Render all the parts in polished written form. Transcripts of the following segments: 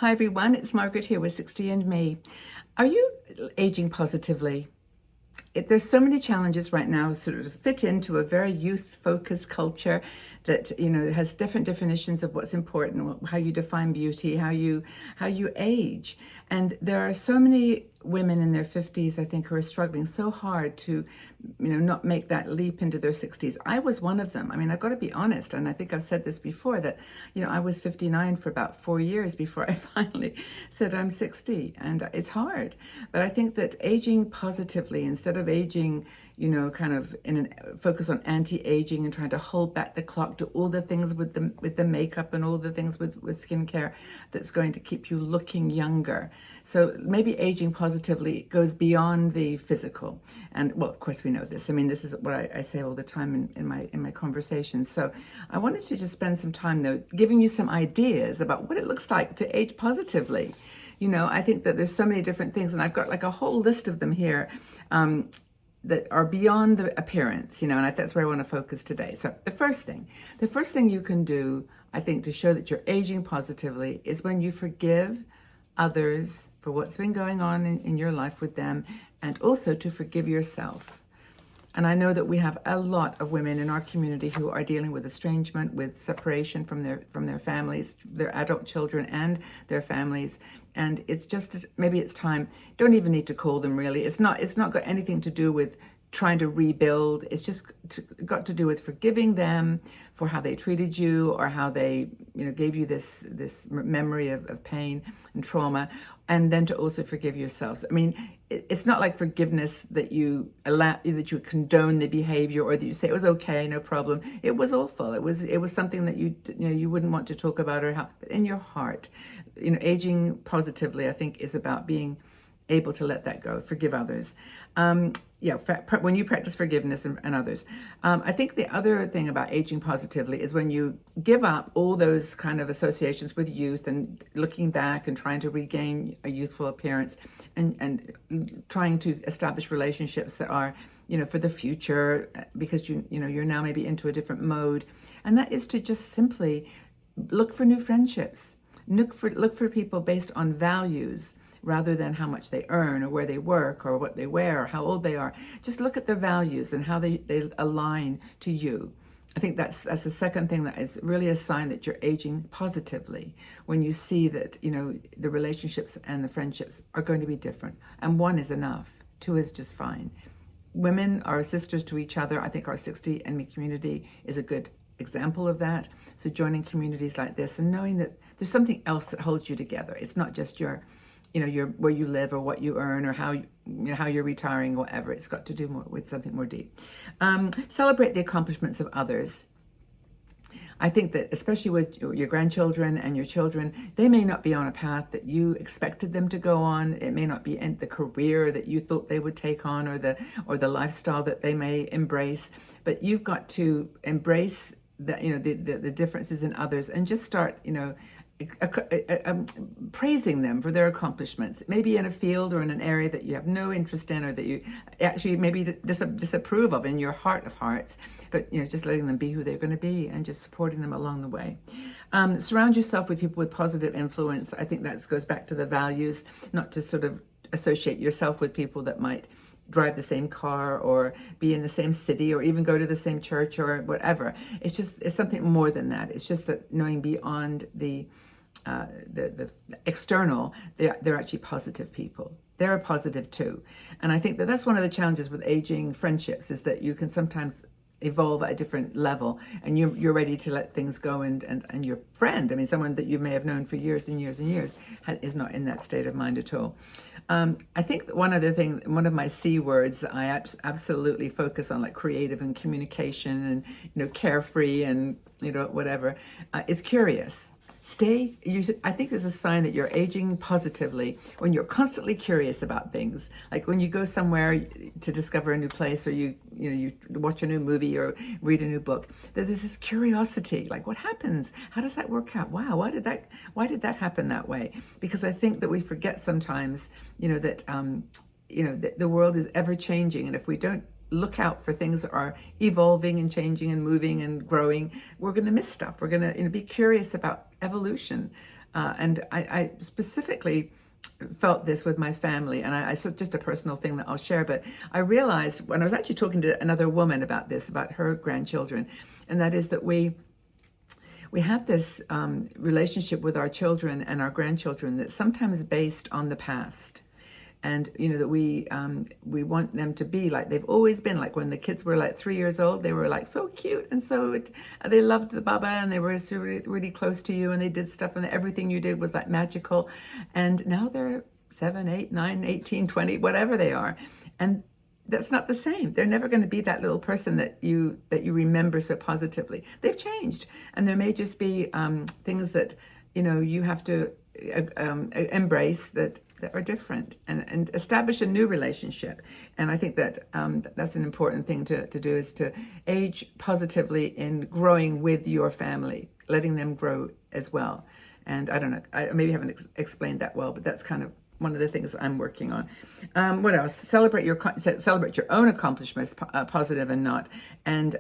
Hi everyone, it's Margaret here with 60 and Me. Are you aging positively? There's so many challenges right now sort of fit into a very youth-focused culture that has different definitions of what's important, how you define beauty, how you age. And there are so many women in their 50s, I think, who are struggling so hard to not make that leap into their 60s. I was one of them. I mean, I've got to be honest, and I think I've said this before, that I was 59 for about 4 years before I finally said I'm 60, and it's hard. But I think that aging positively instead of aging kind of focus on anti-aging and trying to hold back the clock, do all the things with the makeup and all the things with skincare that's going to keep you looking younger. So maybe aging positively goes beyond the physical. And well, of course we know this. I mean, this is what I say all the time in my conversations. So I wanted to just spend some time though giving you some ideas about what it looks like to age positively. I think that there's so many different things, and I've got like a whole list of them here. That are beyond the appearance, and that's where I want to focus today. So the first thing you can do, I think, to show that you're aging positively is when you forgive others for what's been going on in your life with them, and also to forgive yourself. And I know that we have a lot of women in our community who are dealing with estrangement, with separation from their families, their adult children and their families. And it's just, maybe it's time, don't even need to call them really. It's not got anything to do with trying to rebuild. It's just got to do with forgiving them for how they treated you, or how they gave you this memory of pain and trauma, and then to also forgive yourselves. I mean, it's not like forgiveness that you condone the behavior, or that you say it was okay, no problem. It was awful. It was something that you wouldn't want to talk about, or how, but in your heart, aging positively, I think, is about being able to let that go, forgive others. When you practice forgiveness and others. I think the other thing about aging positively is when you give up all those kind of associations with youth and looking back and trying to regain a youthful appearance, and trying to establish relationships that are, for the future, because you're now maybe into a different mode. And that is to just simply look for new friendships. Look for people based on values, rather than how much they earn, or where they work, or what they wear, or how old they are. Just look at their values and how they align to you. I think that's the second thing that is really a sign that you're aging positively, when you see that the relationships and the friendships are going to be different, and one is enough, two is just fine. Women are sisters to each other. I think our 60 and Me community is a good example of that. So joining communities like this and knowing that there's something else that holds you together. It's not just your where you live, or what you earn, or how you're retiring, or whatever. It's got to do more with something more deep. Celebrate the accomplishments of others. I think that especially with your grandchildren and your children, they may not be on a path that you expected them to go on. It may not be in the career that you thought they would take on, or the lifestyle that they may embrace. But you've got to embrace the differences in others, and just start praising them for their accomplishments, maybe in a field or in an area that you have no interest in, or that you actually maybe disapprove of in your heart of hearts, but just letting them be who they're going to be, and just supporting them along the way. Surround yourself with people with positive influence. I think that goes back to the values, not to sort of associate yourself with people that might drive the same car, or be in the same city, or even go to the same church, or whatever. It's something more than that. It's just that knowing beyond the external, they're actually positive people. They're positive too. And I think that that's one of the challenges with aging friendships, is that you can sometimes evolve at a different level, and you're ready to let things go, and your friend, I mean, someone that you may have known for years and years and years, is not in that state of mind at all. I think that one of my C words I absolutely focus on, like creative and communication and carefree and whatever, is curious. I think there's a sign that you're aging positively when you're constantly curious about things. Like when you go somewhere to discover a new place, or you watch a new movie or read a new book, there's this curiosity, like what happens? How does that work out? Wow, why did that happen that way? Because I think that we forget sometimes, that the world is ever changing, and if we don't look out for things that are evolving and changing and moving and growing, we're going to miss stuff. We're going to be curious about evolution. And I specifically felt this with my family, and it's just a personal thing that I'll share, but I realized when I was actually talking to another woman about this, about her grandchildren, and that is that we have this relationship with our children and our grandchildren that's sometimes based on the past. And that we want them to be like they've always been. Like when the kids were like 3 years old, they were like so cute, and they loved the baba, and they were so really close to you, and they did stuff, and everything you did was like magical. And now they're 7, 8, 9, 18, 20, whatever they are, and that's not the same. They're never going to be that little person that you remember so positively. They've changed, and there may just be things that you have to embrace that are different, and establish a new relationship. And I think that that's an important thing to do, is to age positively in growing with your family, letting them grow as well. And I don't know, I maybe haven't explained that well, but that's kind of one of the things I'm working on. What else? Celebrate your own accomplishments, positive and not. And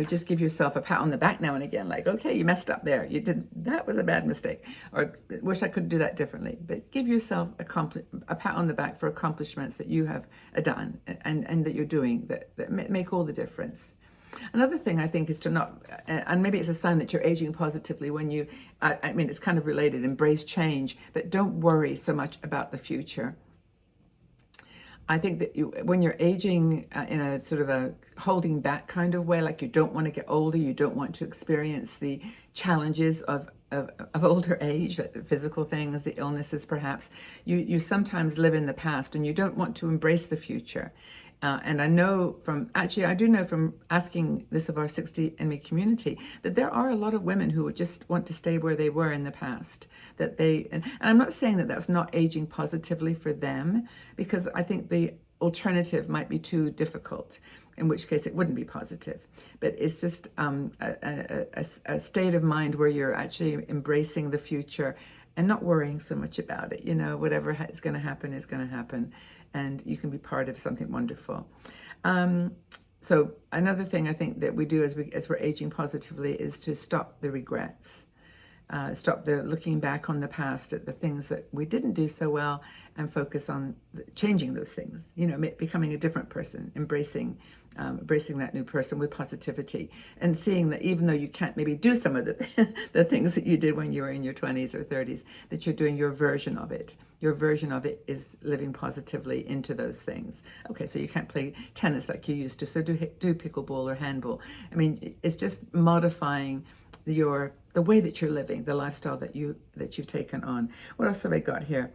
just give yourself a pat on the back now and again, like, okay, you messed up there. That was a bad mistake, or wish I could do that differently. But give yourself a pat on the back for accomplishments that you have done and that you're doing that make all the difference. Another thing I think is to not, and maybe it's a sign that you're aging positively when you, I mean, it's kind of related, embrace change, but don't worry so much about the future. I think that when you're aging in a sort of a holding back kind of way, like you don't want to get older, you don't want to experience the challenges of older age, like the physical things, the illnesses perhaps, you sometimes live in the past, and you don't want to embrace the future. And I do know from asking this of our 60andMe community that there are a lot of women who would just want to stay where they were in the past. And I'm not saying that that's not aging positively for them, because I think the alternative might be too difficult, in which case it wouldn't be positive. But it's just a state of mind where you're actually embracing the future and not worrying so much about it. Whatever is going to happen is going to happen, and you can be part of something wonderful. So another thing I think that we do as we're aging positively is to stop the regrets. Stop the looking back on the past at the things that we didn't do so well, and focus on changing those things, becoming a different person, embracing that new person with positivity, and seeing that even though you can't maybe do some of the things that you did when you were in your 20s or 30s, that you're doing your version of it. Your version of it is living positively into those things. Okay, so you can't play tennis like you used to, so do pickleball or handball. I mean, it's just modifying the way that you're living, the lifestyle that you've taken on. What else have I got here?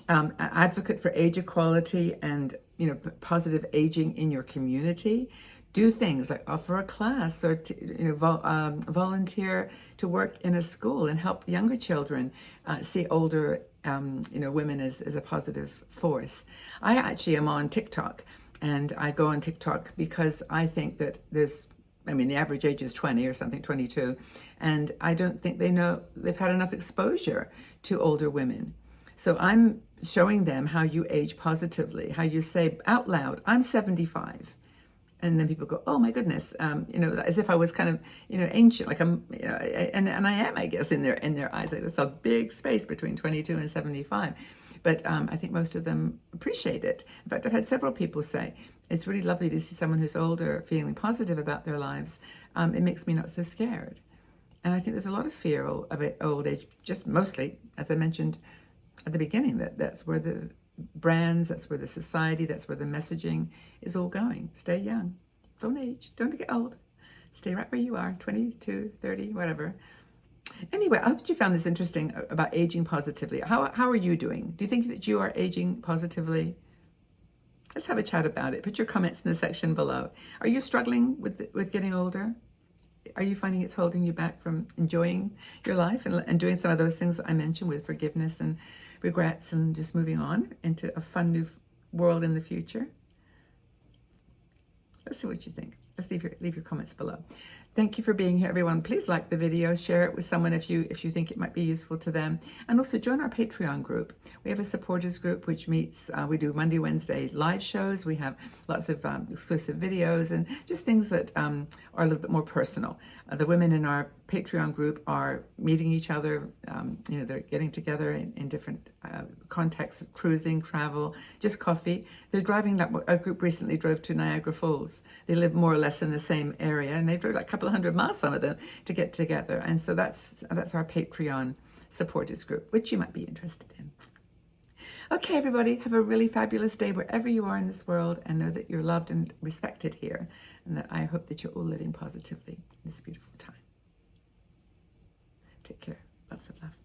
Advocate for age equality and positive aging in your community. Do things like offer a class, or volunteer to work in a school and help younger children see older women as a positive force. I actually am on TikTok, and I go on TikTok because I think that the average age is 20 or something, 22, and I don't think they've had enough exposure to older women. So I'm showing them how you age positively, how you say out loud, I'm 75. And then people go, oh my goodness, as if I was kind of, ancient, like I'm, and I am, I guess, in their eyes. Like, there's a big space between 22 and 75. But I think most of them appreciate it. In fact, I've had several people say, it's really lovely to see someone who's older feeling positive about their lives. It makes me not so scared. And I think there's a lot of fear of old age, just mostly, as I mentioned at the beginning, that's where the brands, that's where the society, that's where the messaging is all going. Stay young. Don't age. Don't get old. Stay right where you are, 22, 30, whatever. Anyway, I hope you found this interesting about aging positively. How are you doing? Do you think that you are aging positively? Let's have a chat about it. Put your comments in the section below. Are you struggling with getting older? Are you finding it's holding you back from enjoying your life and doing some of those things that I mentioned, with forgiveness and regrets and just moving on into a fun new world in the future? Let's see what you think. Let's leave your comments below. Thank you for being here, everyone. Please like the video, share it with someone if you think it might be useful to them, and also join our Patreon group. We have a supporters group which meets. We do Monday, Wednesday live shows. We have lots of exclusive videos and just things that are a little bit more personal. The women in our Patreon group are meeting each other. They're getting together in different contexts of cruising, travel, just coffee. They're driving. A group recently drove to Niagara Falls. They live more or less in the same area, and they drove like a couple of hundred miles, some of them, to get together. And so that's our Patreon supporters group, which you might be interested in. Okay, everybody, have a really fabulous day wherever you are in this world, and know that you're loved and respected here, and that I hope that you're all living positively in this beautiful time. Take care. Lots of love.